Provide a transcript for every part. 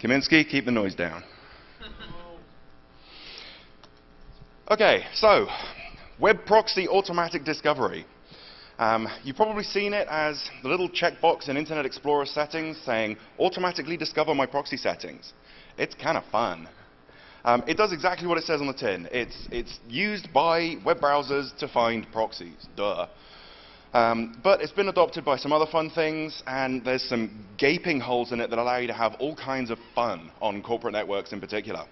Kaminsky, keep the noise down. Okay, so web proxy automatic discovery. You've probably seen it as the little checkbox in Internet Explorer settings saying, automatically discover my proxy settings. It's kind of fun. It does exactly what it says on the tin. It's used by web browsers to find proxies, duh. But it's been adopted by some other fun things, and there's some gaping holes in it that allow you to have all kinds of fun on corporate networks in particular.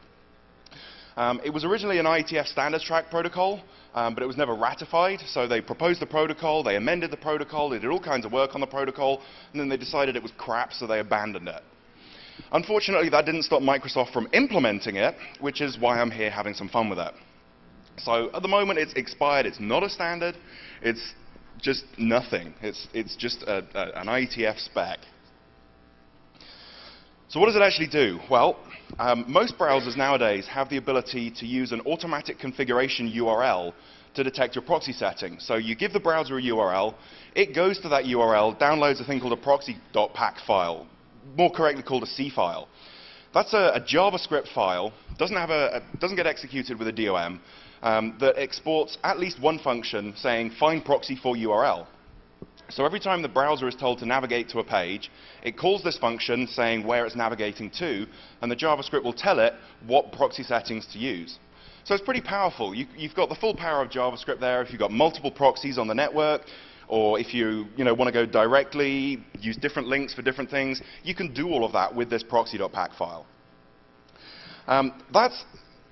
It was originally an IETF standards track protocol, but it was never ratified, so they proposed the protocol, they amended the protocol, they did all kinds of work on the protocol, and then they decided it was crap, so they abandoned it. Unfortunately, that didn't stop Microsoft from implementing it, which is why I'm here having some fun with it. So at the moment, it's expired, it's not a standard, it's just nothing. It's just an IETF spec. So what does it actually do? Well, most browsers nowadays have the ability to use an automatic configuration URL to detect your proxy settings. So you give the browser a URL, it goes to that URL, downloads a thing called a proxy.pack file, more correctly called a C file. That's a JavaScript file, doesn't get executed with a DOM, that exports at least one function saying find proxy for URL. So every time the browser is told to navigate to a page, it calls this function saying where it's navigating to, and the JavaScript will tell it what proxy settings to use. So it's pretty powerful. You've got the full power of JavaScript there. If you've got multiple proxies on the network, or if you want to go directly, use different links for different things, you can do all of that with this proxy.pack file. That's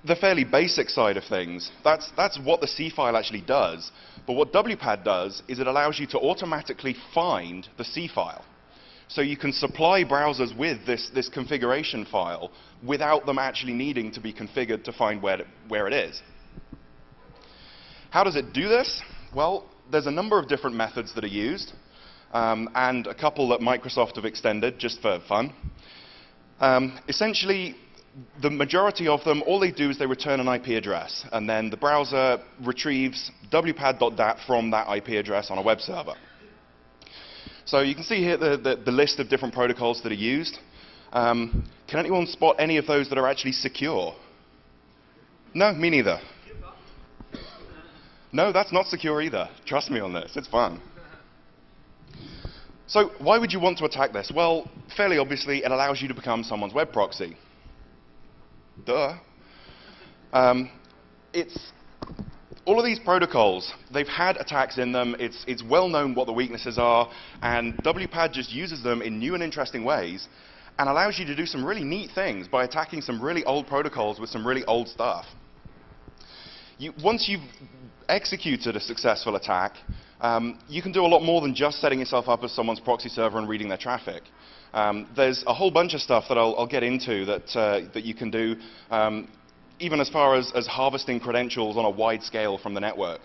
the fairly basic side of things. That's what the C file actually does. But what WPAD does is it allows you to automatically find the C file. So you can supply browsers with this configuration file without them actually needing to be configured to find where it is. How does it do this? Well, there's a number of different methods that are used, and a couple that Microsoft have extended just for fun. Essentially, the majority of them, all they do is they return an IP address, and then the browser retrieves WPAD.dat from that IP address on a web server. So you can see here the list of different protocols that are used. Can anyone spot any of those that are actually secure? No, me neither. No, that's not secure either. Trust me on this, it's fun. So why would you want to attack this? Well, fairly obviously, it allows you to become someone's web proxy. Duh. All of these protocols, they've had attacks in them. It's well known what the weaknesses are, and WPAD just uses them in new and interesting ways and allows you to do some really neat things by attacking some really old protocols with some really old stuff. Once you've executed a successful attack, you can do a lot more than just setting yourself up as someone's proxy server and reading their traffic. There's a whole bunch of stuff that I'll get into that you can do, even as far as harvesting credentials on a wide scale from the network.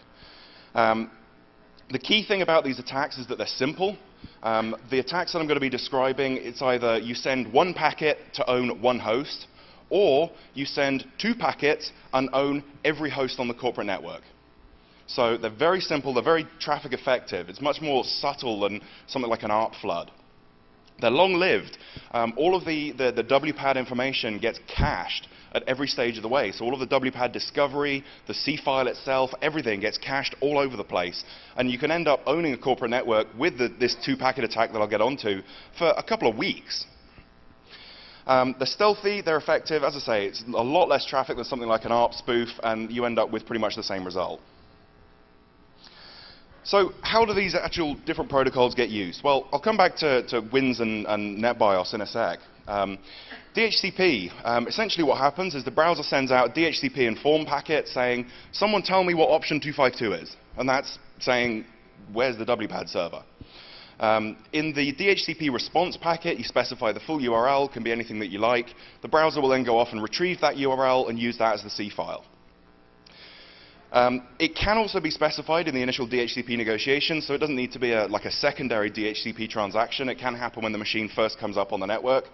The key thing about these attacks is that they're simple. The attacks that I'm going to be describing, it's either you send one packet to own one host, or you send 2 packets and own every host on the corporate network. So they're very simple, they're very traffic effective. It's much more subtle than something like an ARP flood. They're long-lived. All of the WPAD information gets cached at every stage of the way. So all of the WPAD discovery, the C file itself, everything gets cached all over the place. And you can end up owning a corporate network with this 2-packet attack that I'll get onto for a couple of weeks. They're stealthy, they're effective. As I say, it's a lot less traffic than something like an ARP spoof, and you end up with pretty much the same result. So how do these actual different protocols get used? Well, I'll come back to WINS and NetBIOS in a sec. DHCP, essentially what happens is the browser sends out a DHCP inform packet saying, someone tell me what option 252 is. And that's saying, where's the WPAD server? In the DHCP response packet, you specify the full URL, can be anything that you like. The browser will then go off and retrieve that URL and use that as the C file. It can also be specified in the initial DHCP negotiation, so it doesn't need to be like a secondary DHCP transaction. It can happen when the machine first comes up on the network.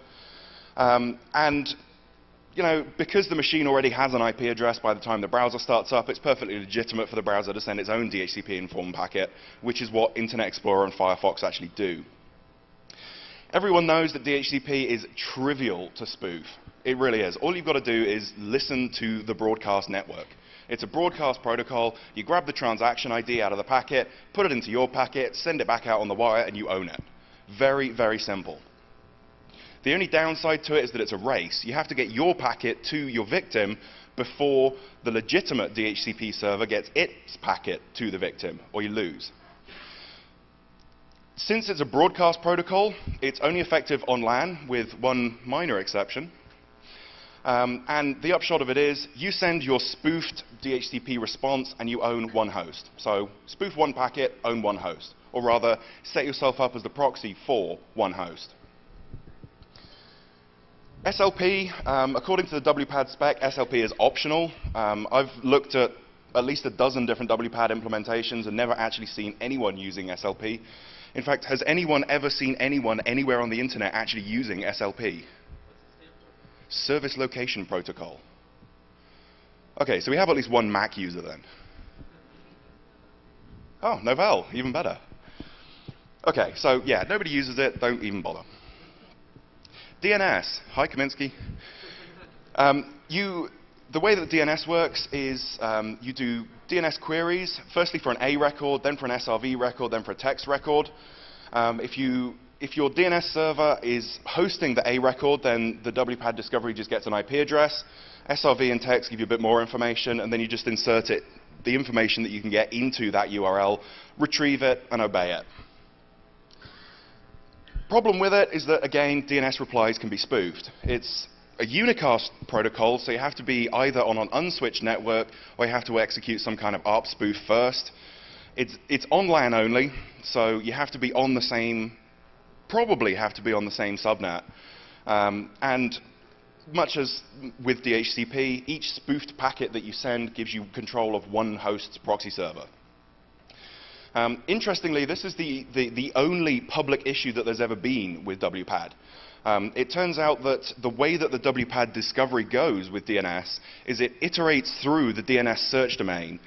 And because the machine already has an IP address by the time the browser starts up, it's perfectly legitimate for the browser to send its own DHCP inform packet, which is what Internet Explorer and Firefox actually do. Everyone knows that DHCP is trivial to spoof. It really is. All you've got to do is listen to the broadcast network. It's a broadcast protocol. You grab the transaction ID out of the packet, put it into your packet, send it back out on the wire, and you own it. Very, very simple. The only downside to it is that it's a race. You have to get your packet to your victim before the legitimate DHCP server gets its packet to the victim, or you lose. Since it's a broadcast protocol, it's only effective on LAN with one minor exception. And the upshot of it is, you send your spoofed DHCP response and you own one host. So spoof one packet, own one host. Or rather, set yourself up as the proxy for one host. SLP, according to the WPAD spec, SLP is optional. I've looked at least a dozen different WPAD implementations and never actually seen anyone using SLP. In fact, has anyone ever seen anyone anywhere on the internet actually using SLP? Service Location Protocol. Okay, so we have at least one Mac user then. Oh, Novell, even better. Okay, so yeah, nobody uses it, don't even bother. DNS, hi Kaminsky. The way that DNS works is you do DNS queries, firstly for an A record, then for an SRV record, then for a text record. If your DNS server is hosting the A record, then the WPAD discovery just gets an IP address. SRV and text give you a bit more information, and then you just insert it, the information that you can get into that URL, retrieve it, and obey it. Problem with it is that, again, DNS replies can be spoofed. It's a Unicast protocol, so you have to be either on an unswitched network or you have to execute some kind of ARP spoof first. It's on LAN only, so you have to be on the same, probably have to be on the same subnet. And much as with DHCP, each spoofed packet that you send gives you control of one host's proxy server. Interestingly, this is the only public issue that there's ever been with WPAD. It turns out that the way that the WPAD discovery goes with DNS is it iterates through the DNS search domain,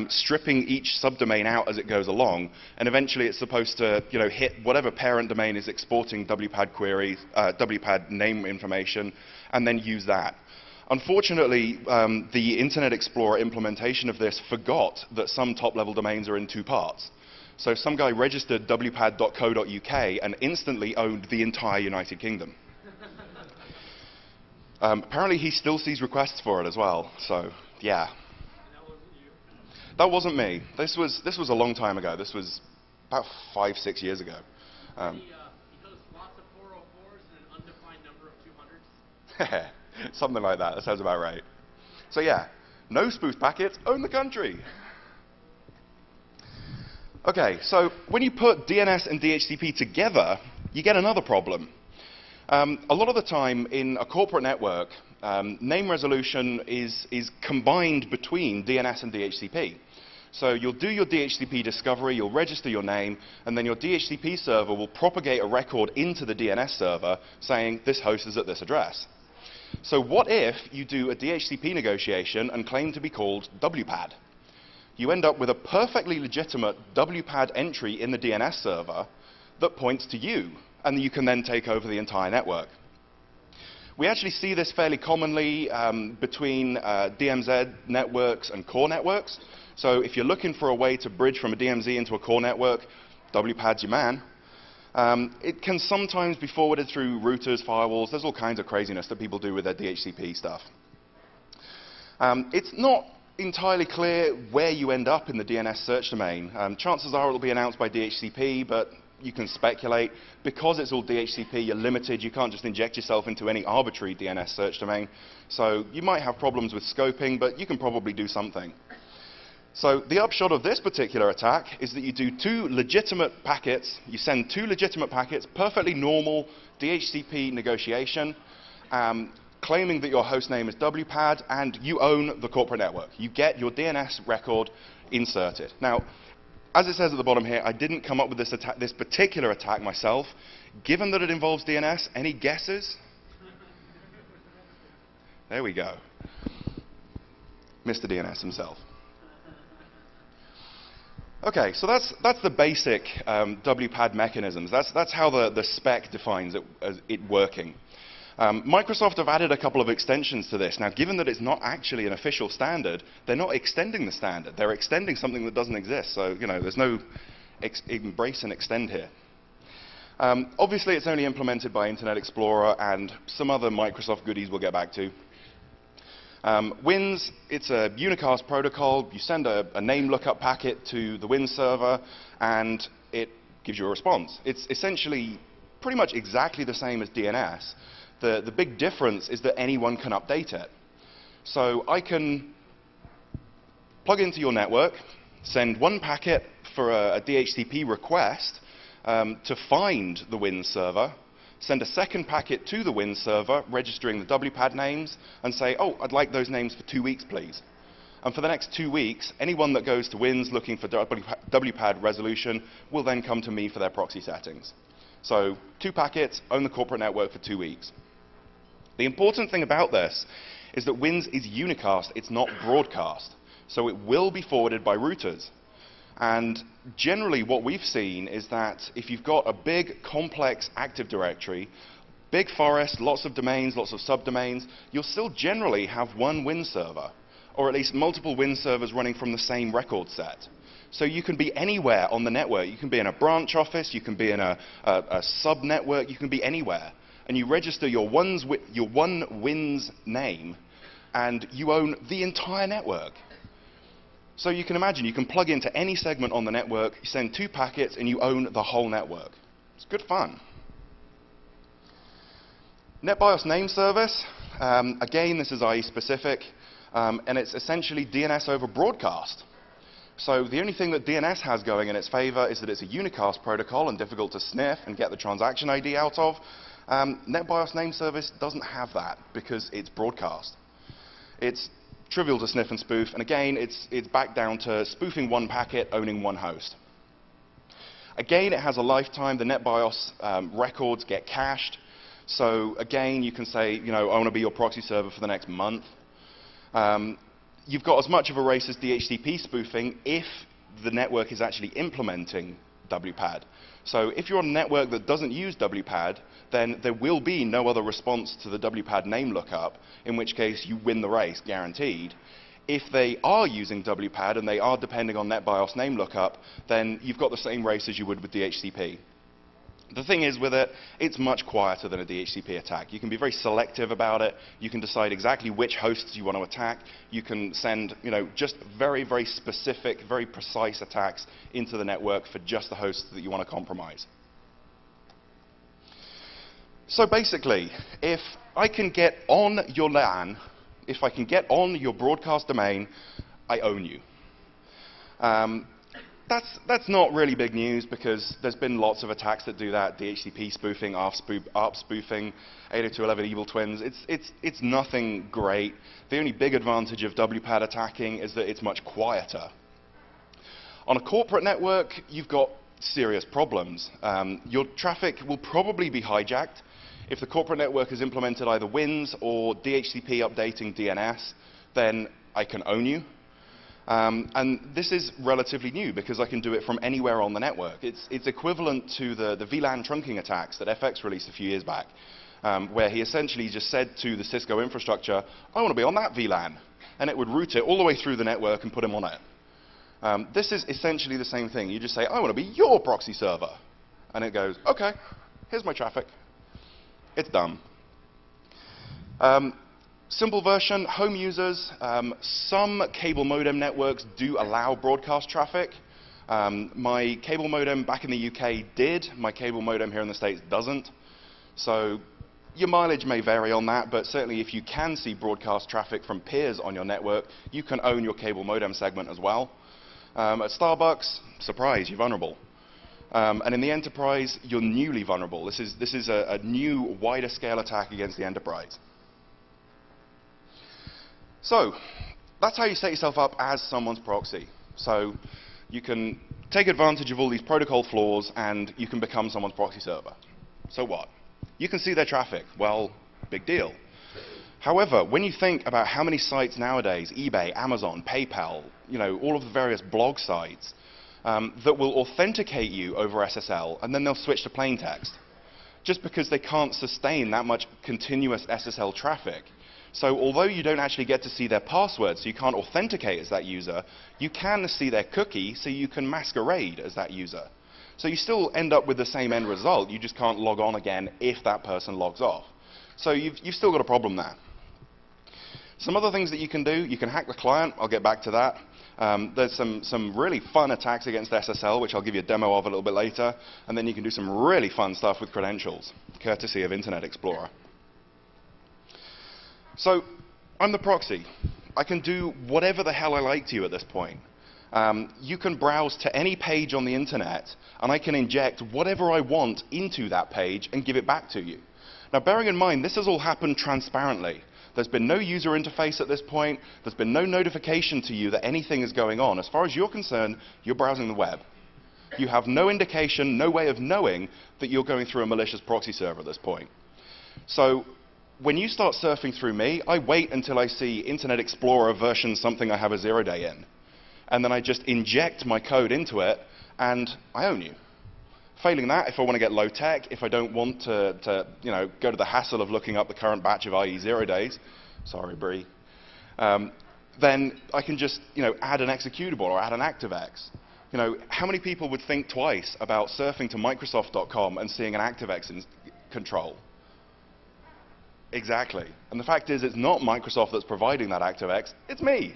stripping each subdomain out as it goes along, and eventually it's supposed to hit whatever parent domain is exporting WPAD queries, WPAD name information, and then use that. Unfortunately, the Internet Explorer implementation of this forgot that some top-level domains are in two parts. So some guy registered wpad.co.uk and instantly owned the entire United Kingdom. Apparently, he still sees requests for it as well. So, yeah. And that wasn't you? That wasn't me. This was a long time ago. This was about 5-6 years ago. He hosts lots of 404s and an undefined number of 200s. Something like that. That sounds about right. So yeah, no spoofed packets, own the country. Okay, so when you put DNS and DHCP together, you get another problem. A lot of the time in a corporate network, name resolution is combined between DNS and DHCP. So you'll do your DHCP discovery, you'll register your name, and then your DHCP server will propagate a record into the DNS server saying this host is at this address. So what if you do a DHCP negotiation and claim to be called WPAD? You end up with a perfectly legitimate WPAD entry in the DNS server that points to you, and you can then take over the entire network. We actually see this fairly commonly between DMZ networks and core networks. So if you're looking for a way to bridge from a DMZ into a core network, WPAD's your man. It can sometimes be forwarded through routers, firewalls. There's all kinds of craziness that people do with their DHCP stuff. It's not entirely clear where you end up in the DNS search domain. Chances are it will be announced by DHCP, but you can speculate. Because it's all DHCP, you're limited. You can't just inject yourself into any arbitrary DNS search domain. So you might have problems with scoping, but you can probably do something. So the upshot of this particular attack is that you do two legitimate packets. You send two legitimate packets, perfectly normal DHCP negotiation, claiming that your host name is WPAD, and you own the corporate network. You get your DNS record inserted. Now, as it says at the bottom here, I didn't come up with this particular attack myself. Given that it involves DNS, any guesses? There we go. Mr. DNS himself. Okay, so that's the basic WPAD mechanisms. That's how the spec defines it, as it working. Microsoft have added a couple of extensions to this. Now, given that it's not actually an official standard, they're not extending the standard. They're extending something that doesn't exist. So, you know, there's no embrace and extend here. Obviously, it's only implemented by Internet Explorer and some other Microsoft goodies we'll get back to. WINS, it's a Unicast protocol. You send a name lookup packet to the WINS server, and it gives you a response. It's essentially pretty much exactly the same as DNS. The big difference is that anyone can update it. So I can plug into your network, send one packet for a DHCP request to find the WINS server, send a second packet to the WINS server, registering the WPAD names, and say, oh, I'd like those names for 2 weeks, please. And for the next 2 weeks, anyone that goes to WINS looking for WPAD resolution will then come to me for their proxy settings. So 2 packets, own the corporate network for 2 weeks. The important thing about this is that WINS is unicast, it's not broadcast. So it will be forwarded by routers. And generally what we've seen is that if you've got a big, complex Active Directory, big forest, lots of domains, lots of subdomains, you'll still generally have one WINS server, or at least multiple WINS servers running from the same record set. So you can be anywhere on the network. You can be in a branch office, you can be in a sub-network, you can be anywhere. And you register your one WINS name, and you own the entire network. So you can imagine, you can plug into any segment on the network, you send 2 packets, and you own the whole network. It's good fun. NetBIOS name service, again, this is IE specific, and it's essentially DNS over broadcast. So the only thing that DNS has going in its favor is that it's a unicast protocol and difficult to sniff and get the transaction ID out of. NetBIOS name service doesn't have that because it's broadcast. It's trivial to sniff and spoof, and again, it's back down to spoofing one packet, owning one host. Again, it has a lifetime. The NetBIOS records get cached. So again, you can say, you know, I want to be your proxy server for the next month. You've got as much of a race as DHCP spoofing if the network is actually implementing WPAD. So if you're on a network that doesn't use WPAD, then there will be no other response to the WPAD name lookup, in which case you win the race, guaranteed. If they are using WPAD and they are depending on NetBIOS name lookup, then you've got the same race as you would with DHCP. The thing is with it, it's much quieter than a DHCP attack. You can be very selective about it. You can decide exactly which hosts you want to attack. You can send, you know, just very, very specific, very precise attacks into the network for just the hosts that you want to compromise. So basically, if I can get on your LAN, if I can get on your broadcast domain, I own you. That's not really big news because there's been lots of attacks that do that. DHCP spoofing, ARP spoofing, 802.11 evil twins. It's nothing great. The only big advantage of WPAD attacking is that it's much quieter. On a corporate network, you've got serious problems. Your traffic will probably be hijacked. If the corporate network has implemented either WINS or DHCP updating DNS, then I can own you. And this is relatively new because I can do it from anywhere on the network. It's equivalent to the VLAN trunking attacks that FX released a few years back, where he essentially just said to the Cisco infrastructure, I want to be on that VLAN. And it would route it all the way through the network and put him on it. This is essentially the same thing. You just say, I want to be your proxy server. And it goes, OK, here's my traffic. It's done. Simple version, home users, some cable modem networks do allow broadcast traffic. My cable modem back in the UK did. My cable modem here in the States doesn't. So your mileage may vary on that, but certainly if you can see broadcast traffic from peers on your network, you can own your cable modem segment as well. At Starbucks, surprise, you're vulnerable. And in the enterprise, you're newly vulnerable. This is a new, wider scale attack against the enterprise. So that's how you set yourself up as someone's proxy. So you can take advantage of all these protocol flaws, and you can become someone's proxy server. So what? You can see their traffic. Well, big deal. However, when you think about how many sites nowadays, eBay, Amazon, PayPal, you know, all of the various blog sites, that will authenticate you over SSL, and then they'll switch to plain text, just because they can't sustain that much continuous SSL traffic. So although you don't actually get to see their password, so you can't authenticate as that user, you can see their cookie, so you can masquerade as that user. So you still end up with the same end result, you just can't log on again if that person logs off. So you've still got a problem there. Some other things that you can do, you can hack the client, I'll get back to that. There's some really fun attacks against SSL, which I'll give you a demo of a little bit later, and then you can do some really fun stuff with credentials, courtesy of Internet Explorer. So I'm the proxy. I can do whatever the hell I like to you at this point. You can browse to any page on the internet, and I can inject whatever I want into that page and give it back to you. Now, bearing in mind, this has all happened transparently. There's been no user interface at this point. There's been no notification to you that anything is going on. As far as you're concerned, you're browsing the web. You have no indication, no way of knowing that you're going through a malicious proxy server at this point. So when you start surfing through me, I wait until I see Internet Explorer version something I have a 0-day in. And then I just inject my code into it, and I own you. Failing that, if I want to get low tech, if I don't want to go to the hassle of looking up the current batch of IE 0 days, sorry, Bree, then I can just add an executable or add an ActiveX. How many people would think twice about surfing to Microsoft.com and seeing an ActiveX in control? Exactly. And the fact is, it's not Microsoft that's providing that ActiveX, it's me.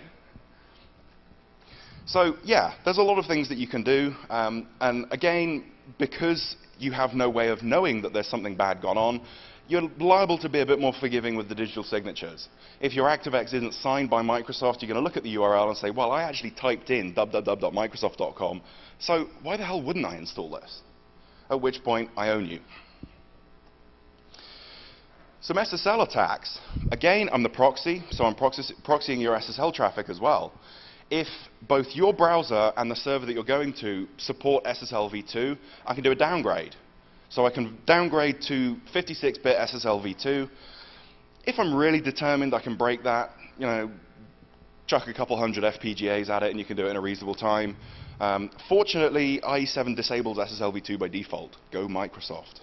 So yeah, there's a lot of things that you can do. And again, because you have no way of knowing that there's something bad gone on, you're liable to be a bit more forgiving with the digital signatures. If your ActiveX isn't signed by Microsoft, you're going to look at the URL and say, well, I actually typed in www.microsoft.com, so why the hell wouldn't I install this? At which point, I own you. Some SSL attacks. Again, I'm the proxy, so I'm proxying your SSL traffic as well. If both your browser and the server that you're going to support SSL v2, I can do a downgrade. So I can downgrade to 56-bit SSL v2. If I'm really determined, I can break that, chuck a couple hundred FPGAs at it, and you can do it in a reasonable time. Fortunately, IE7 disables SSL v2 by default. Go Microsoft.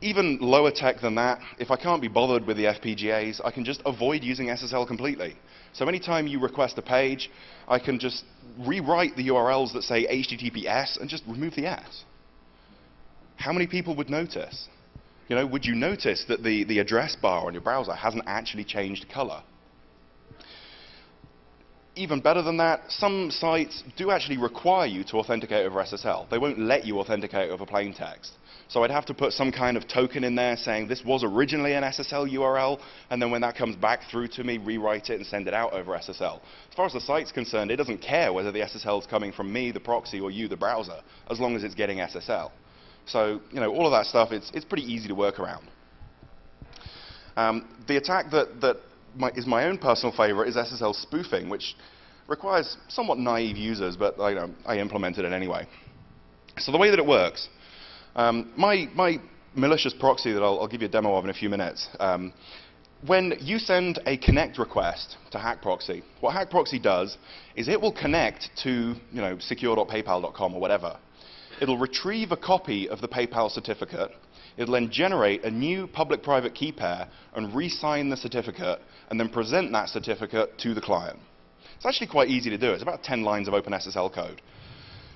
Even lower tech than that, if I can't be bothered with the FPGAs, I can just avoid using SSL completely. So anytime you request a page, I can just rewrite the URLs that say HTTPS and just remove the S. How many people would notice? Would you notice that the address bar on your browser hasn't actually changed color? Even better than that, some sites do actually require you to authenticate over SSL. They won't let you authenticate over plain text. So I'd have to put some kind of token in there saying this was originally an SSL URL, and then when that comes back through to me, rewrite it and send it out over SSL. As far as the site's concerned, it doesn't care whether the SSL is coming from me, the proxy, or you, the browser, as long as it's getting SSL. So all of that stuff, it's pretty easy to work around. The attack that is my own personal favorite is SSL spoofing, which requires somewhat naive users, but I implemented it anyway. So the way that it works, my malicious proxy that I'll give you a demo of in a few minutes, when you send a connect request to HackProxy, what HackProxy does is it will connect to secure.paypal.com or whatever. It'll retrieve a copy of the PayPal certificate. It'll then generate a new public-private key pair and re-sign the certificate and then present that certificate to the client. It's actually quite easy to do. It's about 10 lines of OpenSSL code.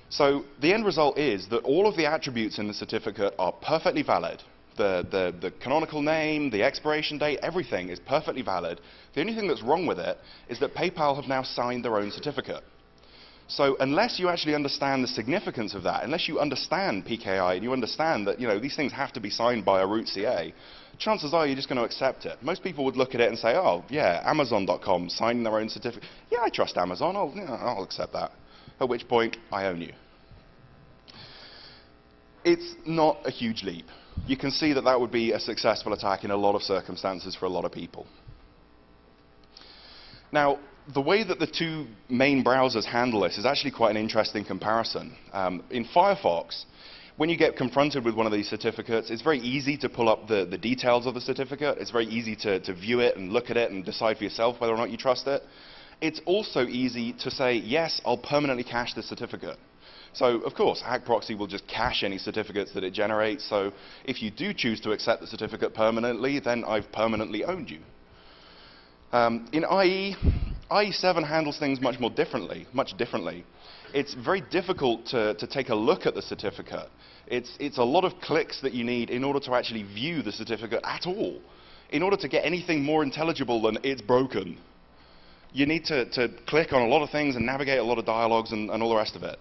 So the end result is that all of the attributes in the certificate are perfectly valid. The canonical name, the expiration date, everything is perfectly valid. The only thing that's wrong with it is that PayPal have now signed their own certificate. So unless you actually understand the significance of that, unless you understand PKI and you understand that these things have to be signed by a root CA, chances are you're just going to accept it. Most people would look at it and say, oh, yeah, Amazon.com signing their own certificate. Yeah, I trust Amazon. I'll accept that. At which point, I own you. It's not a huge leap. You can see that that would be a successful attack in a lot of circumstances for a lot of people. Now, the way that the two main browsers handle this is actually quite an interesting comparison. In Firefox, when you get confronted with one of these certificates, it's very easy to pull up the details of the certificate. It's very easy to view it and look at it and decide for yourself whether or not you trust it. It's also easy to say, yes, I'll permanently cache the certificate. So, of course, Hack Proxy will just cache any certificates that it generates. So if you do choose to accept the certificate permanently, then I've permanently owned you. In IE7 handles things much differently. It's very difficult to take a look at the certificate. It's a lot of clicks that you need in order to actually view the certificate at all. In order to get anything more intelligible than it's broken, you need to click on a lot of things and navigate a lot of dialogues and all the rest of it.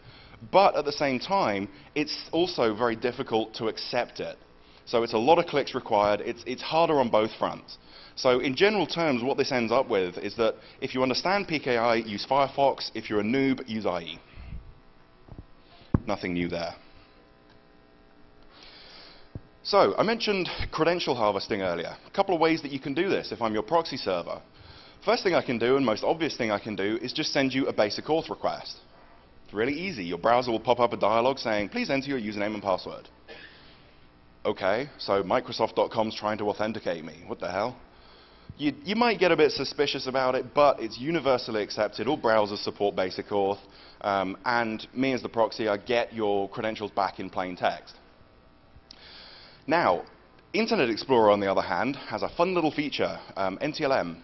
But at the same time, it's also very difficult to accept it. So it's a lot of clicks required. It's harder on both fronts. So in general terms, what this ends up with is that if you understand PKI, use Firefox. If you're a noob, use IE. Nothing new there. So I mentioned credential harvesting earlier. A couple of ways that you can do this if I'm your proxy server. First thing I can do, and most obvious thing I can do, is just send you a basic auth request. It's really easy. Your browser will pop up a dialog saying, please enter your username and password. OK, so Microsoft.com's trying to authenticate me. What the hell? You might get a bit suspicious about it, but it's universally accepted. All browsers support basic auth. And me as the proxy, I get your credentials back in plain text. Now, Internet Explorer, on the other hand, has a fun little feature, NTLM.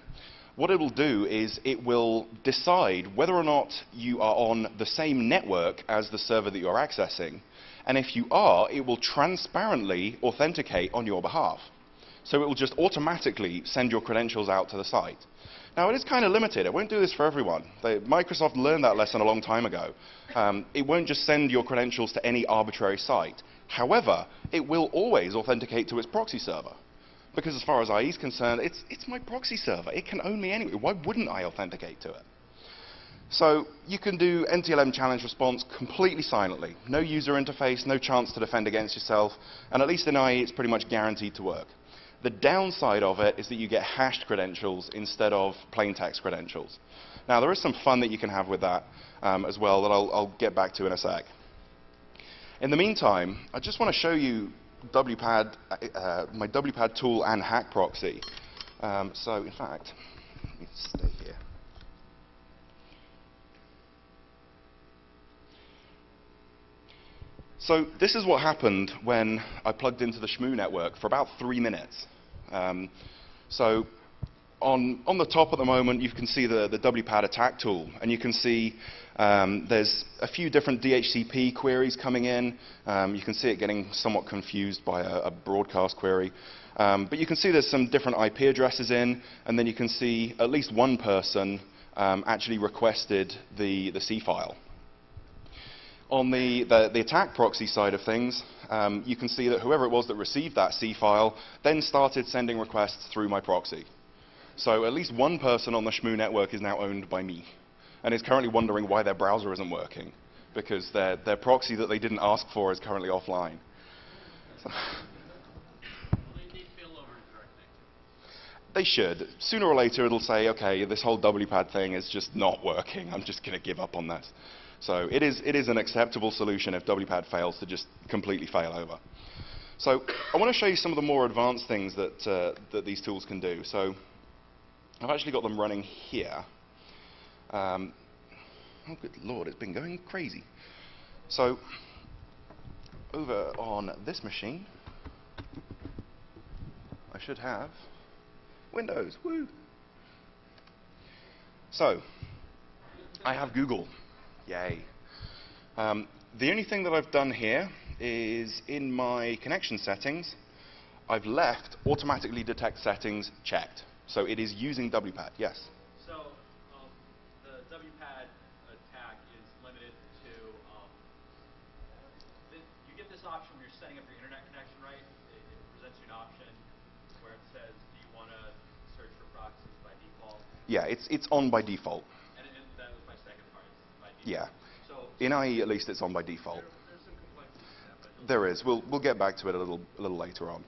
What it will do is it will decide whether or not you are on the same network as the server that you're accessing. And if you are, it will transparently authenticate on your behalf. So it will just automatically send your credentials out to the site. Now, it is kind of limited. It won't do this for everyone. Microsoft learned that lesson a long time ago. It won't just send your credentials to any arbitrary site. However, it will always authenticate to its proxy server. Because as far as IE is concerned, it's my proxy server. It can own me anyway. Why wouldn't I authenticate to it? So you can do NTLM challenge response completely silently. No user interface, no chance to defend against yourself. And at least in IE, it's pretty much guaranteed to work. The downside of it is that you get hashed credentials instead of plain text credentials. Now, there is some fun that you can have with that as well that I'll get back to in a sec. In the meantime, I just want to show you WPAD, my WPAD tool and Hack Proxy. So, in fact, let me stay here. So this is what happened when I plugged into the Shmoo network for about 3 minutes. So on the top at the moment, you can see the WPAD attack tool. And you can see there's a few different DHCP queries coming in. You can see it getting somewhat confused by a broadcast query. But you can see there's some different IP addresses in. And then you can see at least one person actually requested the C file. On the attack proxy side of things, you can see that whoever it was that received that C file then started sending requests through my proxy. So at least one person on the Shmoo network is now owned by me and is currently wondering why their browser isn't working, because their proxy that they didn't ask for is currently offline. So they should. Sooner or later it'll say, OK, this whole WPAD thing is just not working. I'm just going to give up on this. So it is an acceptable solution if WPAD fails to just completely fail over. So I want to show you some of the more advanced things that these tools can do. So I've actually got them running here. Oh, good Lord, it's been going crazy. So over on this machine, I should have Windows. Woo! So I have Google. Yay. The only thing that I've done here is in my connection settings, I've left automatically detect settings checked. So it is using WPAD, yes? So the WPAD attack is limited to, you get this option when you're setting up your internet connection, right? It presents you an option where it says, do you want to search for proxies by default? Yeah, it's on by default. That was my second part, by default. Yeah. So in IE, at least, it's on by default. There's some complexity to that, but There is. We'll get back to it a little later on.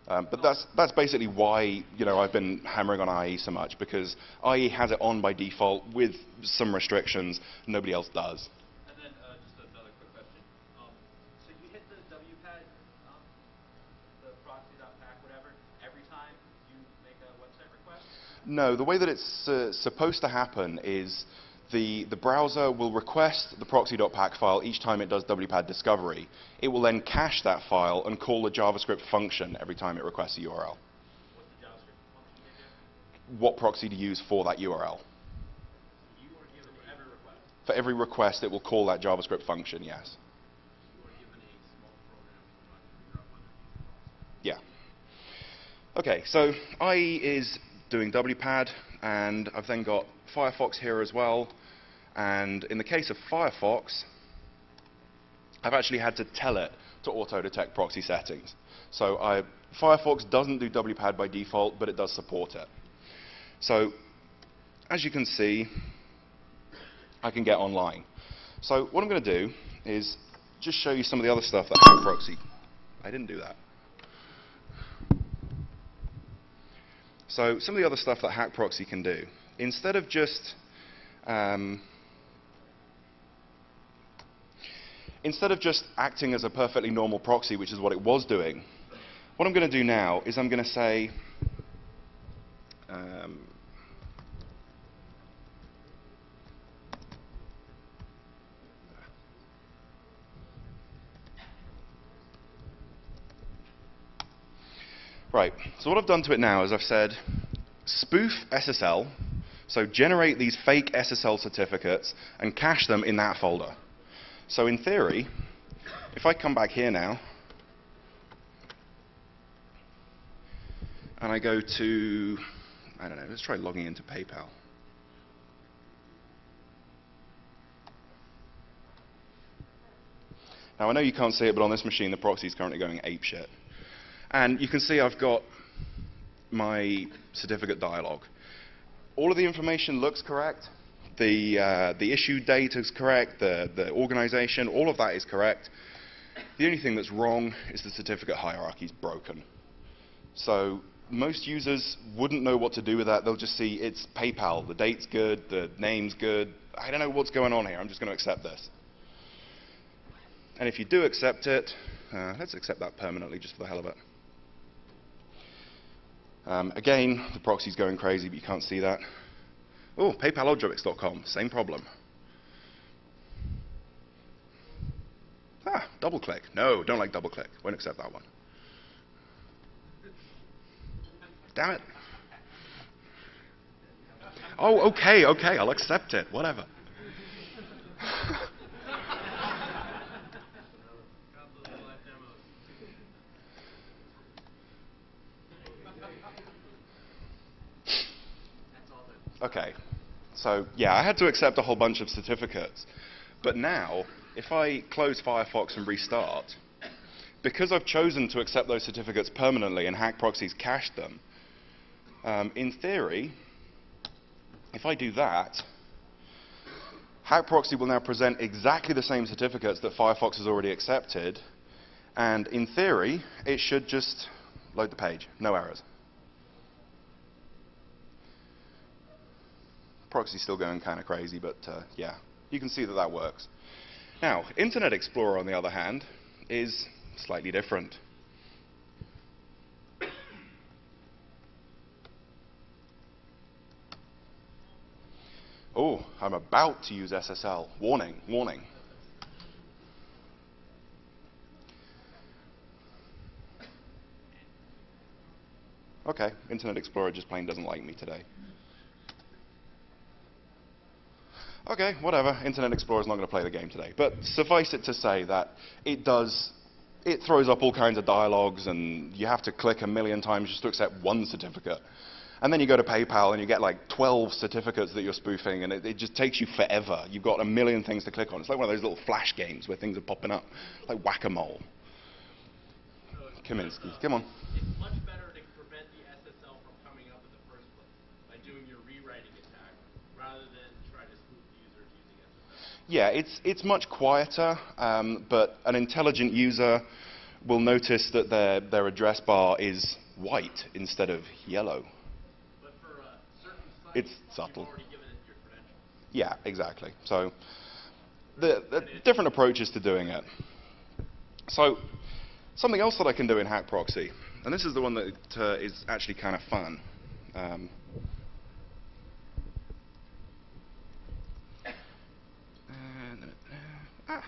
okay. But that's basically why I've been hammering on IE so much, because IE has it on by default with some restrictions. Nobody else does. And then just another quick question. So you hit the WPAD, the proxy.pack, whatever, every time you make a website request? No, the way that it's supposed to happen is the browser will request the proxy.pack file each time it does WPAD discovery. It will then cache that file and call a JavaScript function every time it requests a URL. What's the JavaScript function again? What proxy to use for that URL. You want to give it every request? For every request, it will call that JavaScript function, yes. You are given a small program to try to figure out whether Yeah. Okay, so IE is doing WPAD, and I've then got Firefox here as well. And in the case of Firefox, I've actually had to tell it to auto-detect proxy settings. So Firefox doesn't do WPAD by default, but it does support it. So as you can see, I can get online. So what I'm going to do is just show you some of the other stuff that Hack Proxy. I didn't do that. So some of the other stuff that Hack Proxy can do, instead of just acting as a perfectly normal proxy, which is what it was doing, what I'm going to do now is I'm going to say right, so what I've done to it now is I've said spoof SSL, so generate these fake SSL certificates and cache them in that folder. So in theory, if I come back here now, and I go to, I don't know, let's try logging into PayPal. Now I know you can't see it, but on this machine the proxy is currently going apeshit. And you can see I've got my certificate dialog. All of the information looks correct. The issue date is correct. The organization, all of that is correct. The only thing that's wrong is the certificate hierarchy is broken. So most users wouldn't know what to do with that. They'll just see it's PayPal. The date's good. The name's good. I don't know what's going on here. I'm just going to accept this. And if you do accept it, let's accept that permanently just for the hell of it. Again, the proxy's going crazy, but you can't see that. Oh, PayPalObjects.com, same problem. Ah, double click. No, don't like double click. Won't accept that one. Damn it. Oh, okay, I'll accept it. Whatever. Okay, so yeah, I had to accept a whole bunch of certificates. But now, if I close Firefox and restart, because I've chosen to accept those certificates permanently and Hack Proxy's cached them, in theory, if I do that, Hack Proxy will now present exactly the same certificates that Firefox has already accepted, and in theory, it should just load the page, no errors. Proxy's still going kind of crazy, but yeah, you can see that that works. Now, Internet Explorer, on the other hand, is slightly different. Oh, I'm about to use SSL. Warning, warning. Okay, Internet Explorer just plain doesn't like me today. Okay, whatever. Internet Explorer's not going to play the game today. But suffice it to say that it throws up all kinds of dialogues, and you have to click a million times just to accept one certificate. And then you go to PayPal and you get like 12 certificates that you're spoofing, and it just takes you forever. You've got a million things to click on. It's like one of those little flash games where things are popping up, like whack-a-mole. Kaminsky, come on. It's much better to prevent the SSL from coming up in the first place by doing your rewriting attack rather than try to spoof users using SSL. Yeah, it's much quieter, but an intelligent user will notice that their address bar is white instead of yellow. But for certain sites, It's subtle. you've already given it your credentials. Yeah, exactly. So the different approaches to doing it. So something else that I can do in Hack Proxy, and this is the one that is actually kind of fun. Ah.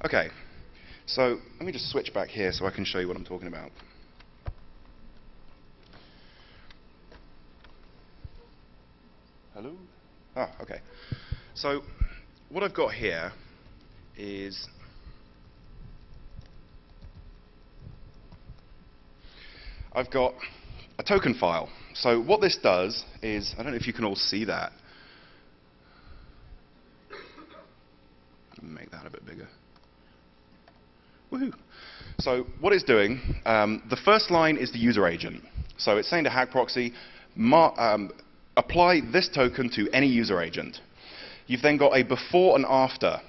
Okay, so let me just switch back here so I can show you what I'm talking about. Hello? Ah, okay. So what I've got here is I've got a token file. So what this does is, I don't know if you can all see that. Make that a bit bigger. Woohoo. So what it's doing, the first line is the user agent. So it's saying to Hack Proxy, apply this token to any user agent. You've then got a before and after.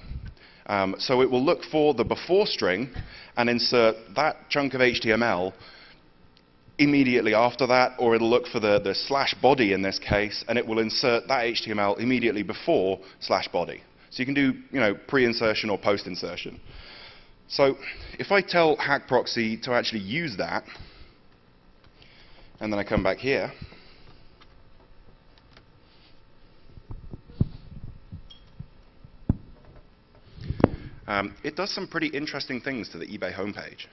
So it will look for the before string and insert that chunk of HTML immediately after that, or it'll look for the slash body in this case, and it will insert that HTML immediately before slash body. So you can do, pre-insertion or post-insertion. So if I tell Hack Proxy to actually use that, and then I come back here, it does some pretty interesting things to the eBay homepage.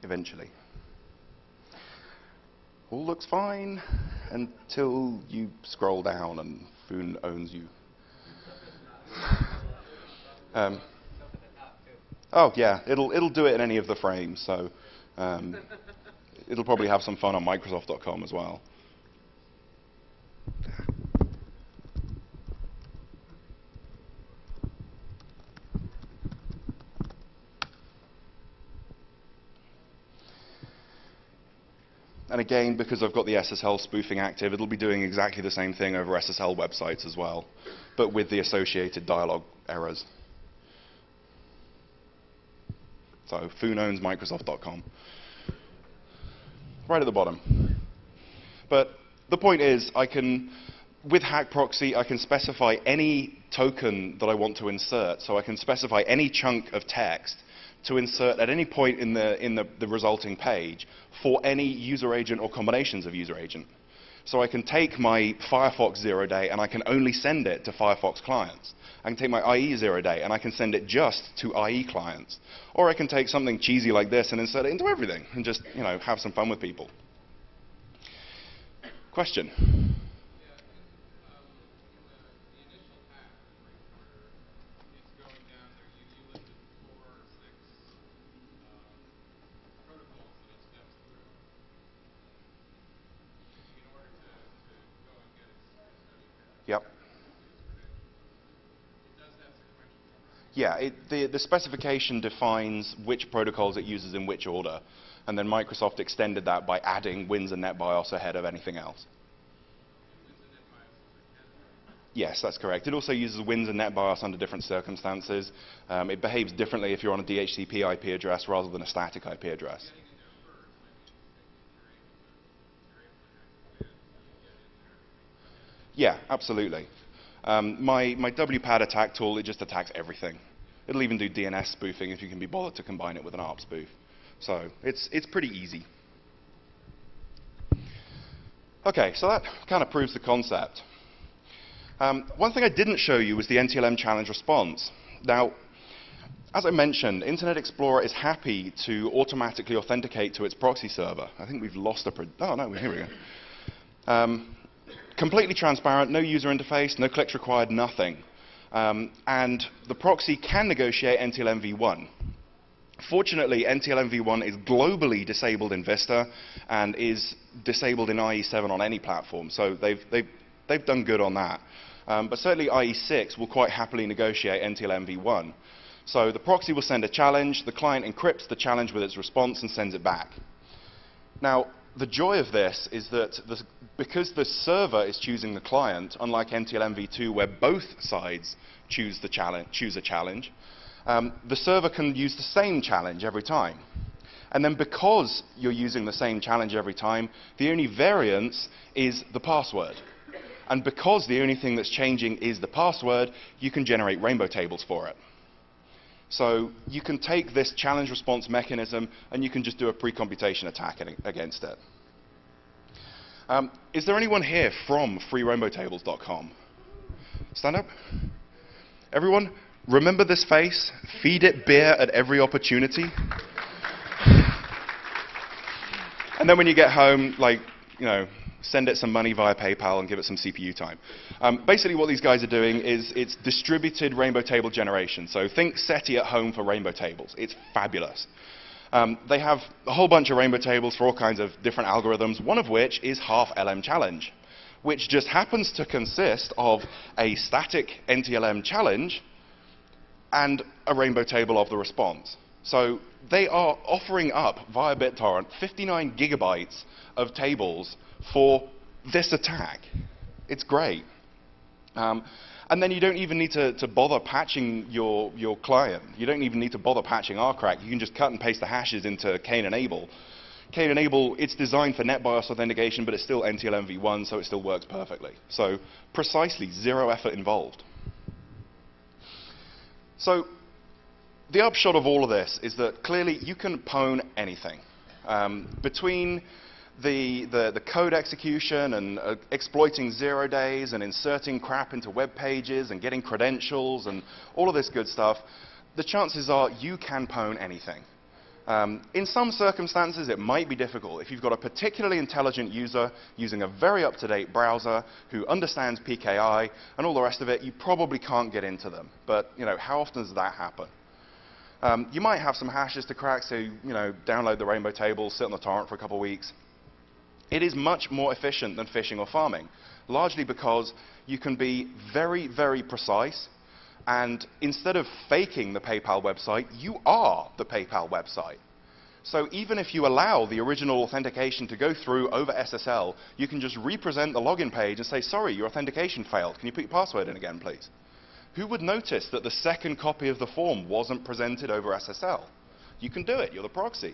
Eventually. All looks fine until you scroll down and Foon owns you. Oh yeah, it'll do it in any of the frames, so it'll probably have some fun on Microsoft.com as well. And again, because I've got the SSL spoofing active, it'll be doing exactly the same thing over SSL websites as well, but with the associated dialog errors. So Foon owns Microsoft.com. Right at the bottom. But the point is, with Hack Proxy, I can specify any token that I want to insert. So I can specify any chunk of text to insert at any point in the resulting page for any user agent or combinations of user agent. So I can take my Firefox 0-day and I can only send it to Firefox clients. I can take my IE 0-day and I can send it just to IE clients. Or I can take something cheesy like this and insert it into everything and just, have some fun with people. Question? Yep. Yeah, the specification defines which protocols it uses in which order, and then Microsoft extended that by adding WINS and NetBIOS ahead of anything else. Yes, that's correct. It also uses WINS and NetBIOS under different circumstances. It behaves differently if you're on a DHCP IP address rather than a static IP address. Yeah, absolutely. My WPAD attack tool, it just attacks everything. It'll even do DNS spoofing if you can be bothered to combine it with an ARP spoof. So it's pretty easy. Okay, so that kind of proves the concept. One thing I didn't show you was the NTLM challenge response. Now, as I mentioned, Internet Explorer is happy to automatically authenticate to its proxy server. I think we've lost a... Oh, no, here we go. Completely transparent, no user interface, no clicks required, nothing. And the proxy can negotiate NTLM v1. Fortunately, NTLM v1 is globally disabled in Vista and is disabled in IE7 on any platform. So they've done good on that. But certainly IE6 will quite happily negotiate NTLM v1. So the proxy will send a challenge, the client encrypts the challenge with its response and sends it back. Now, the joy of this is that because the server is choosing the client, unlike NTLM v2 where both sides choose a challenge, the server can use the same challenge every time. And then because you're using the same challenge every time, the only variance is the password. And because the only thing that's changing is the password, you can generate rainbow tables for it. So you can take this challenge response mechanism and you can just do a pre-computation attack against it. Is there anyone here from freerainbowtables.com? Stand up. Everyone, remember this face? Feed it beer at every opportunity. And then when you get home, like, you know, send it some money via PayPal and give it some CPU time. Basically what these guys are doing is it's distributed rainbow table generation. So think SETI at home for rainbow tables. It's fabulous. They have a whole bunch of rainbow tables for all kinds of different algorithms, one of which is half LM challenge, which just happens to consist of a static NTLM challenge and a rainbow table of the response. So they are offering up via BitTorrent 59 gigabytes of tables for this attack. It's great. And then you don't even need to bother patching your client. You don't even need to bother patching rcrack. You can just cut and paste the hashes into Cain enable. Cain enable, it's designed for NetBIOS authentication, but it's still NTLM v1, so it still works perfectly. So precisely, zero effort involved. So the upshot of all of this is that clearly you can pwn anything. Between the code execution and exploiting 0 days and inserting crap into web pages and getting credentials and all of this good stuff, the chances are you can pwn anything. In some circumstances, it might be difficult. If you've got a particularly intelligent user using a very up-to-date browser who understands PKI and all the rest of it, you probably can't get into them. But you know, how often does that happen? You might have some hashes to crack, so you know, download the rainbow table, sit on the torrent for a couple of weeks. It is much more efficient than phishing or farming, largely because you can be very, very precise, and instead of faking the PayPal website, you are the PayPal website. So even if you allow the original authentication to go through over SSL, you can just represent the login page and say, sorry, your authentication failed. Can you put your password in again, please? Who would notice that the second copy of the form wasn't presented over SSL? You can do it. You're the proxy.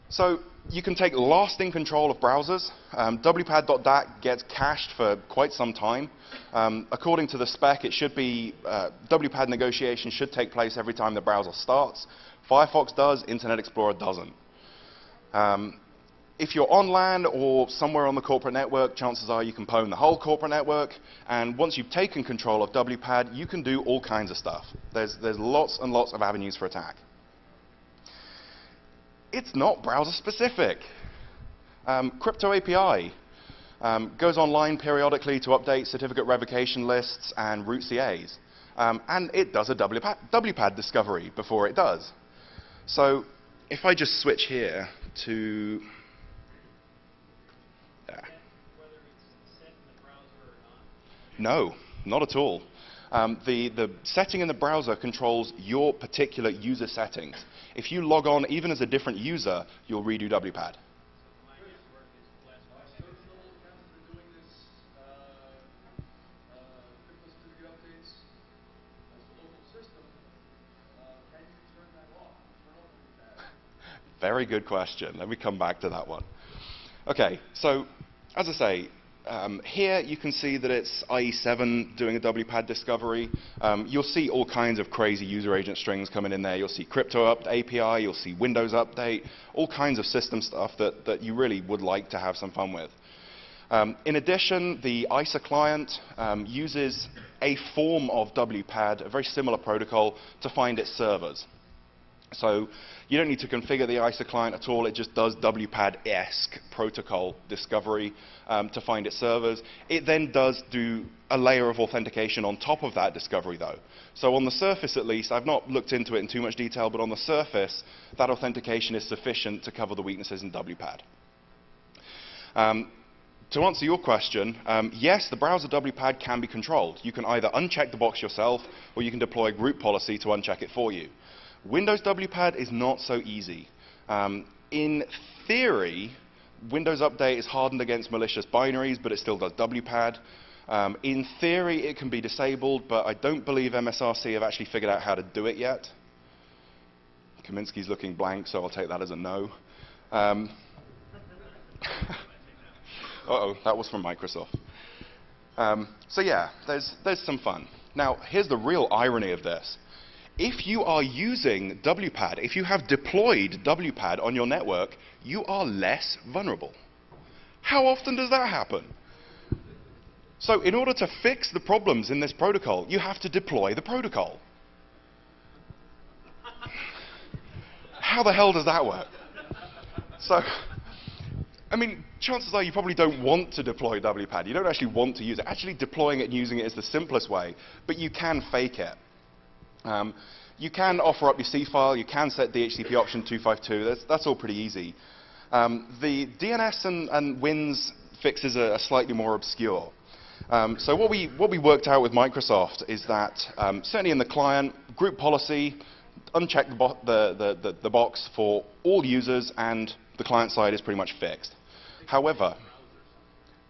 So you can take lasting control of browsers. WPAD.dat gets cached for quite some time. According to the spec, it should be WPAD negotiation should take place every time the browser starts. Firefox does, Internet Explorer doesn't. If you're on LAN or somewhere on the corporate network, chances are you can pwn the whole corporate network. And once you've taken control of WPAD, you can do all kinds of stuff. There's lots and lots of avenues for attack. It's not browser specific. Crypto API goes online periodically to update certificate revocation lists and root CAs. And it does a WPAD discovery before it does. So if I just switch here to Whether it's set in the browser or not? No, not at all. The setting in the browser controls your particular user settings. If you log on, even as a different user, you'll redo WPAD. Very good question. Let me come back to that one. OK, so as I say, here you can see that it's IE7 doing a WPAD discovery. You'll see all kinds of crazy user agent strings coming in there. You'll see crypto API, you'll see Windows update, all kinds of system stuff that you really would like to have some fun with. In addition, the ISA client uses a form of WPAD, a very similar protocol, to find its servers. So you don't need to configure the ISA client at all. It just does WPAD-esque protocol discovery to find its servers. It then does do a layer of authentication on top of that discovery, though. So on the surface, at least, I've not looked into it in too much detail, but on the surface, that authentication is sufficient to cover the weaknesses in WPAD. To answer your question, yes, the browser WPAD can be controlled. You can either uncheck the box yourself, or you can deploy a group policy to uncheck it for you. Windows WPAD is not so easy. In theory, Windows Update is hardened against malicious binaries, but it still does WPAD. In theory, it can be disabled, but I don't believe MSRC have actually figured out how to do it yet. Kaminsky's looking blank, so I'll take that as a no. Uh-oh, that was from Microsoft. So yeah, there's some fun. Now, here's the real irony of this. If you are using WPAD, if you have deployed WPAD on your network, you are less vulnerable. How often does that happen? So in order to fix the problems in this protocol, you have to deploy the protocol. How the hell does that work? So, I mean, chances are you probably don't want to deploy WPAD. You don't actually want to use it. Actually, deploying it and using it is the simplest way, but you can fake it. You can offer up your C file. You can set DHCP option 252. That's all pretty easy. The DNS and WINS fixes are slightly more obscure. So what we worked out with Microsoft is that certainly in the client, group policy, uncheck the box for all users, and the client side is pretty much fixed. However,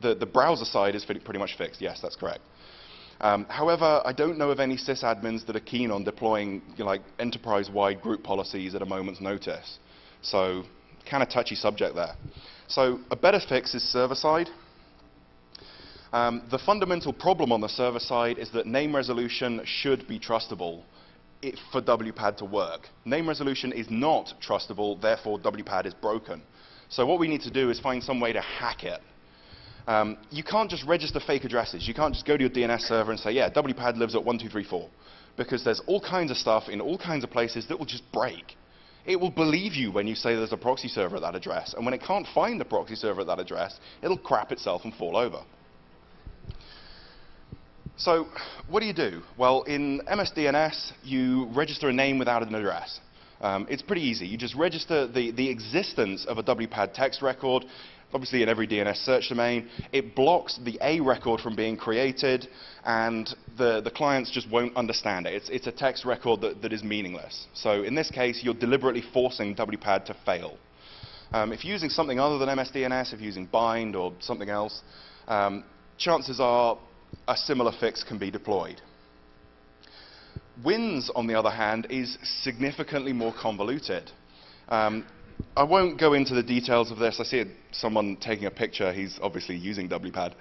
the browser side is pretty much fixed. Yes, that's correct. However, I don't know of any sysadmins that are keen on deploying like enterprise-wide group policies at a moment's notice. So kind of touchy subject there. So a better fix is server-side. The fundamental problem on the server side is that name resolution should be trustable for WPAD to work. Name resolution is not trustable, therefore WPAD is broken. So what we need to do is find some way to hack it. You can't just register fake addresses. You can't just go to your DNS server and say, yeah, WPAD lives at 1234, because there's all kinds of stuff in all kinds of places that will just break. It will believe you when you say there's a proxy server at that address, and when it can't find the proxy server at that address, it'll crap itself and fall over. So what do? Well, in MSDNS, you register a name without an address. It's pretty easy. You just register the existence of a WPAD text record. Obviously, in every DNS search domain, it blocks the A record from being created, and the clients just won't understand it. It's a text record that is meaningless. So in this case, you're deliberately forcing WPAD to fail. If you're using something other than MSDNS, if you're using bind or something else, chances are a similar fix can be deployed. WINS, on the other hand, is significantly more convoluted. I won't go into the details of this. I see someone taking a picture. He's obviously using WPAD.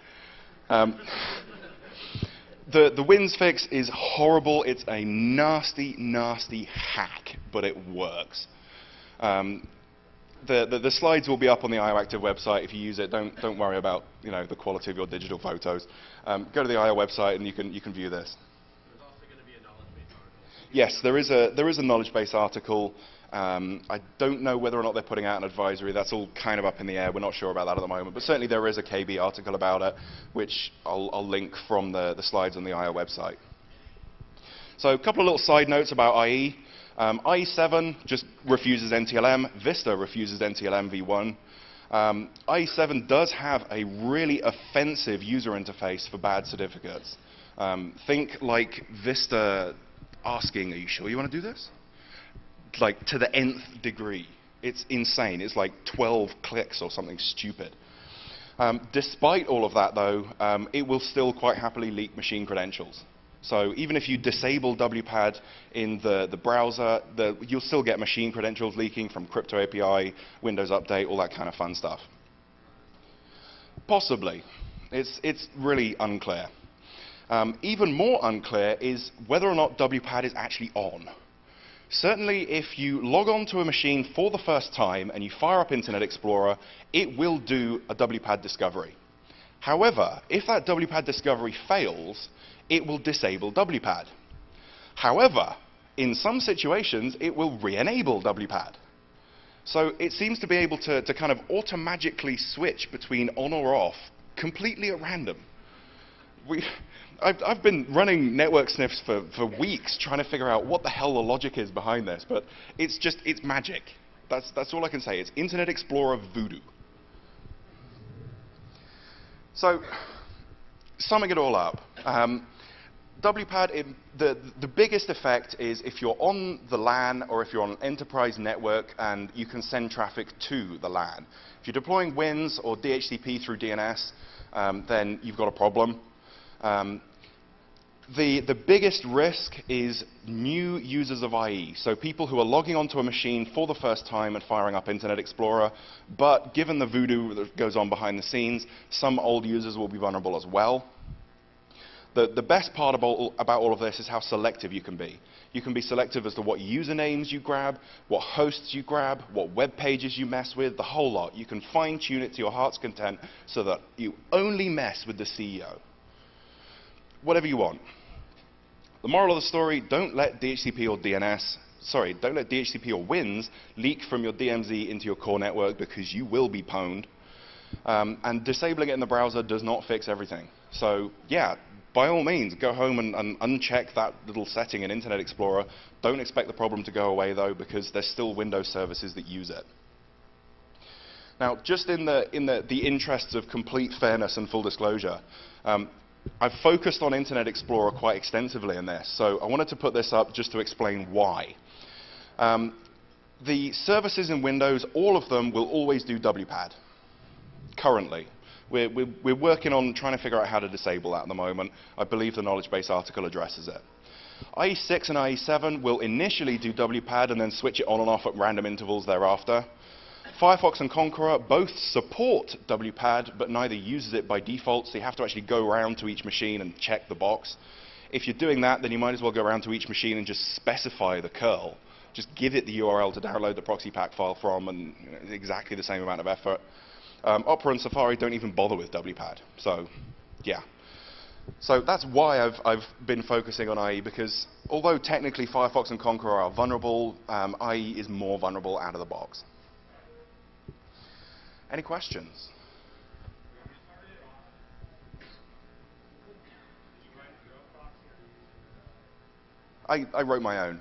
The WINS fix is horrible. It's a nasty, nasty hack, but it works. The slides will be up on the IOActive website. If you use it, don't worry about the quality of your digital photos. Go to the IO website and you can view this. There's also going to be a knowledge-based article. Yes, there is a knowledge-based article. I don't know whether or not they're putting out an advisory. That's all kind of up in the air. We're not sure about that at the moment. But certainly there is a KB article about it, which I'll link from the slides on the IO website. So a couple of little side notes about IE. IE7 just refuses NTLM. Vista refuses NTLM v1. IE7 does have a really offensive user interface for bad certificates. Think like Vista asking, are you sure you want to do this? Like to the nth degree. It's insane. It's like 12 clicks or something stupid. Despite all of that, though, it will still quite happily leak machine credentials. So even if you disable WPAD in the browser, you'll still get machine credentials leaking from Crypto API, Windows Update, all that kind of fun stuff. Possibly. It's really unclear. Even more unclear is whether or not WPAD is actually on. Certainly, if you log on to a machine for the first time and you fire up Internet Explorer, it will do a WPAD discovery. However, if that WPAD discovery fails, it will disable WPAD. However, in some situations, it will re-enable WPAD. So it seems to be able to kind of automatically switch between on or off completely at random. I've been running network sniffs for weeks trying to figure out what the hell the logic is behind this, but it's magic. That's all I can say. It's Internet Explorer voodoo. So, summing it all up, WPAD, the biggest effect is if you're on the LAN or if you're on an enterprise network and you can send traffic to the LAN. If you're deploying WINS or DHCP through DNS, then you've got a problem. The biggest risk is new users of IE, so people who are logging onto a machine for the first time and firing up Internet Explorer, but given the voodoo that goes on behind the scenes, some old users will be vulnerable as well. The best part about all of this is how selective you can be. You can be selective as to what usernames you grab, what hosts you grab, what web pages you mess with, the whole lot. You can fine-tune it to your heart's content so that you only mess with the CEO. Whatever you want. The moral of the story, don't let DHCP or don't let DHCP or WINS leak from your DMZ into your core network because you will be pwned. And disabling it in the browser does not fix everything. So yeah, by all means, go home and uncheck that little setting in Internet Explorer. Don't expect the problem to go away though, because there's still Windows services that use it. Now, just in the interests of complete fairness and full disclosure, I've focused on Internet Explorer quite extensively in this, so I wanted to put this up just to explain why. The services in Windows, all of them will always do WPAD, currently. We're working on trying to figure out how to disable that at the moment. I believe the Knowledgebase article addresses it. IE6 and IE7 will initially do WPAD and then switch it on and off at random intervals thereafter. Firefox and Konqueror both support WPAD, but neither uses it by default, so you have to actually go around to each machine and check the box. If you're doing that, then you might as well go around to each machine and just specify the curl. Just give it the URL to download the proxy pack file from, and it's exactly the same amount of effort. Opera and Safari don't even bother with WPAD, so yeah. So that's why I've been focusing on IE, because although technically Firefox and Konqueror are vulnerable, IE is more vulnerable out of the box. Any questions? I wrote my own.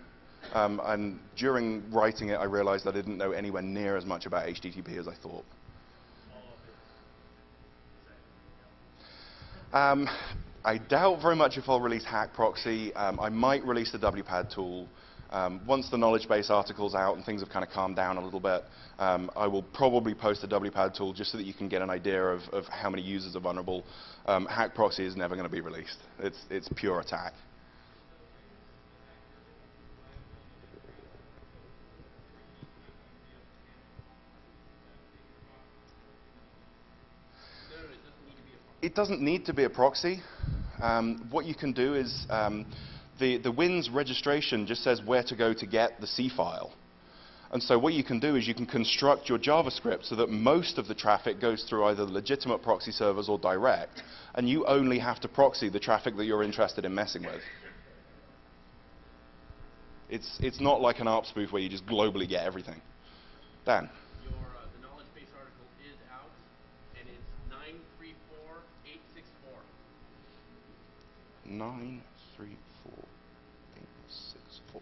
And during writing it, I realized I didn't know anywhere near as much about HTTP as I thought. I doubt very much if I'll release Hack Proxy. I might release the WPAD tool. Once the Knowledgebase article's out and things have kind of calmed down a little bit, I will probably post the WPAD tool just so that you can get an idea of how many users are vulnerable. Hack Proxy is never going to be released. It's pure attack. It doesn't need to be a proxy. What you can do is the WINS registration just says where to go to get the C file. And so what you can do is you can construct your JavaScript so that most of the traffic goes through either legitimate proxy servers or direct, and you only have to proxy the traffic that you're interested in messing with. It's not like an ARP spoof where you just globally get everything. Dan? The Knowledgebase article is out, and it's 934864. 934864.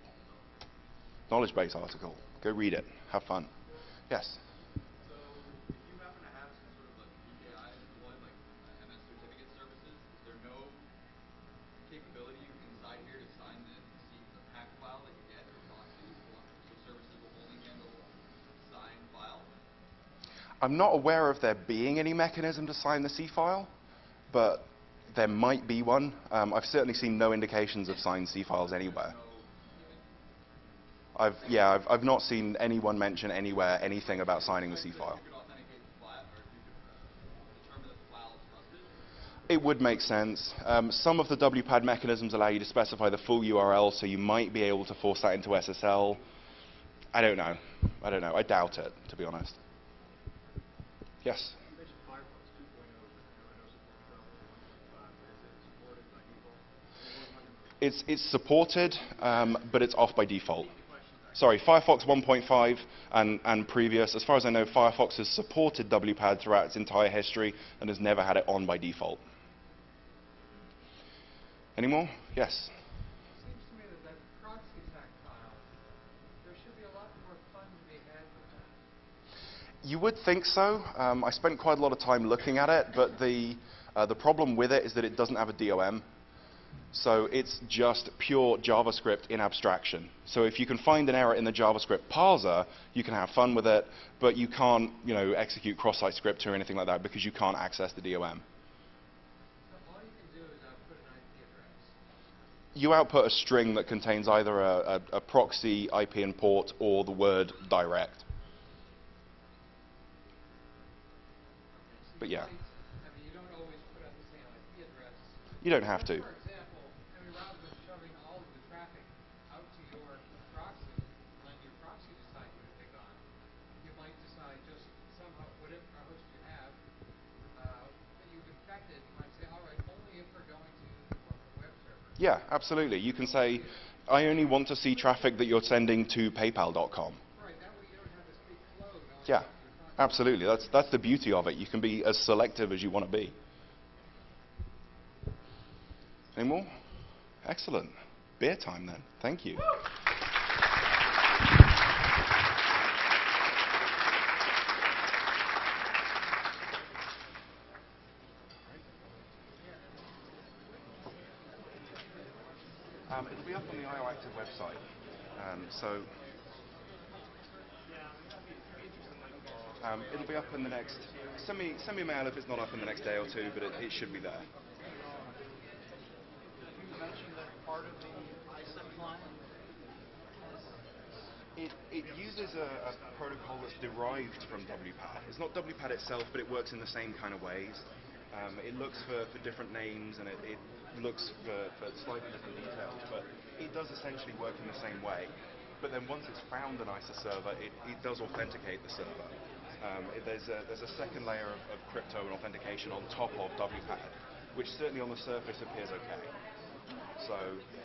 Knowledgebase article. Go read it. Have fun. Yes? So, if you happen to have some sort of like PKI deployed, like MS certificate services, is there no capability inside here to sign the pack file that you get for proxies? So services will only handle signed file? I'm not aware of there being any mechanism to sign the C file, but there might be one. I've certainly seen no indications of signed C files anywhere. I've not seen anyone mention anywhere anything about signing the C file. It would make sense. Some of the WPAD mechanisms allow you to specify the full URL, so you might be able to force that into SSL. I don't know. I doubt it, to be honest. Yes? You mentioned Firefox 2.0, but I know supports 1.5, but is it supported by default? It's supported, but it's off by default. Sorry, Firefox 1.5 and previous, as far as I know, Firefox has supported WPAD throughout its entire history and has never had it on by default. Any more? Yes? It seems to me that proxy pack file, there should be a lot more fun to be had with that. You would think so. I spent quite a lot of time looking at it, but the problem with it is that it doesn't have a DOM. So it's just pure JavaScript in abstraction. So if you can find an error in the JavaScript parser, you can have fun with it, but you can't, execute cross-site script or anything like that because you can't access the DOM. So all you can do is output an IP you output a string that contains either a proxy, IP and port, or the word direct. But yeah. I mean, you don't always put out the same IP address. You don't have to. For example, I mean, rather than shoving all of the traffic out to your proxy, letting your proxy decide who to pick on, you might decide just somehow, whatever host you have that you've infected, you might say, all right, only if we're going to the corporate web server. Yeah, absolutely. You can say, I only want to see traffic that you're sending to PayPal.com. Right, that way you don't have this big flow going Yeah, out to your proxy. absolutely. That's the beauty of it. You can be as selective as you want to be. Any more? Excellent. Beer time then. Thank you. It'll be up on the IOActive website. It'll be up in the next. Send me a mail if it's not up in the next day or two, but it should be there. You mentioned that part of the ISA client It uses a protocol that's derived from WPAD. It's not WPAD itself, but it works in the same kind of ways. It looks for different names, and it looks for slightly different details, but it does essentially work in the same way. But then once it's found an ISA server, it does authenticate the server. There's a second layer of crypto and authentication on top of WPAD, which certainly on the surface appears okay. So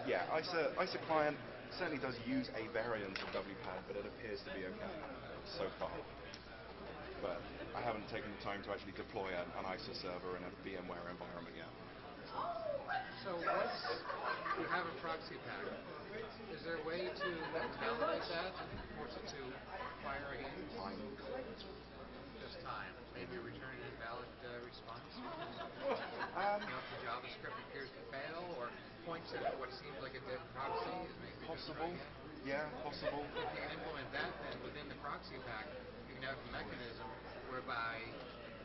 yeah, ISA client certainly does use a variant of WPAD, but it appears to be okay so far. But I haven't taken the time to actually deploy an ISA server in a VMware environment yet. So once you have a proxy pack, is there a way to validate that and force it to fire again? Just time. Maybe return an invalid response. If the JavaScript appears to fail or points at what seems like a dead proxy, is maybe Possible. Yeah, possible. If you can implement that, then within the proxy pack, you can have a mechanism whereby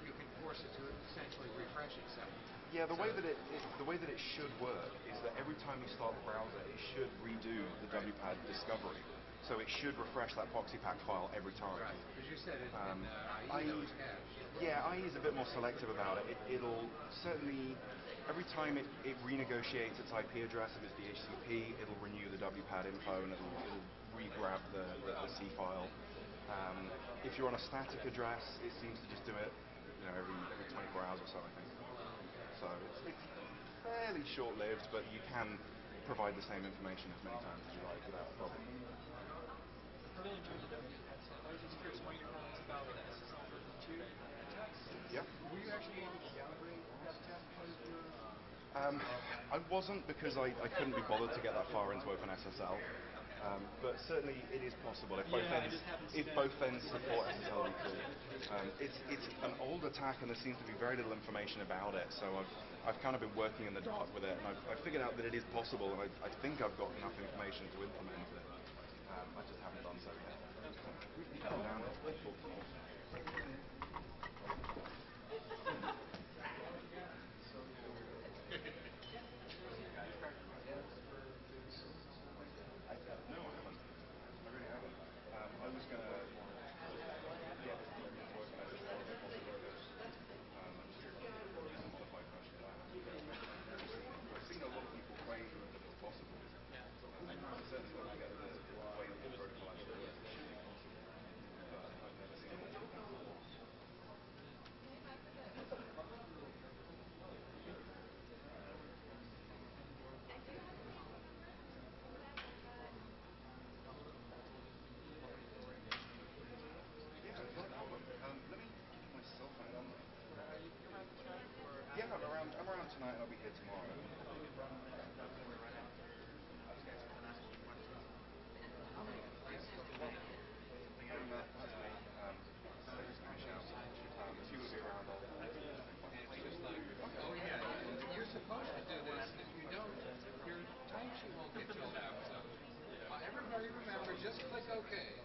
you can force it to essentially refresh itself. Yeah, the way that it should work is that every time you start the browser, it should redo the WPAD discovery. So it should refresh that proxy pack file every time. Right, because you said it in IE that was cached. Yeah, IE is a bit more selective about it. It'll certainly, every time it renegotiates its IP address, if it's DHCP, it'll renew the WPAD info and it'll re-grab the C file. If you're on a static address, it seems to just do it every 24 hours or so, I think. So it's fairly short-lived, but you can provide the same information as many times as you like without a problem. I really enjoyed the WPAD stuff. I was just curious, one of your comments about the SSL version 2 attacks. Yeah. Were you actually able to calibrate that attack part of your... I wasn't, because I couldn't be bothered to get that far into OpenSSL. But certainly it is possible if both ends support SSL v2. It's an old attack and there seems to be very little information about it, so I've kind of been working in the dark with it, and I've figured out that it is possible, and I think I've got enough information to implement it. I just haven't done so yet. Come down and talk to me. No, I haven't. I really haven't. I was going to get the work as a possible and use a modified version of that. I've seen a lot of people claim that it's possible. Certainly when I get the way that the protocol actually works, it should be possible. But I've never seen it all before. Yeah, not a problem. Let me get my cell phone number. Yeah, I'm around tonight and I'll be here tomorrow. Thank you very much. Just give me a shout. If you will be around, I'll Oh yeah, you're supposed to do this, and if you don't, your timesheet won't get filled out. So everybody remember, just click OK.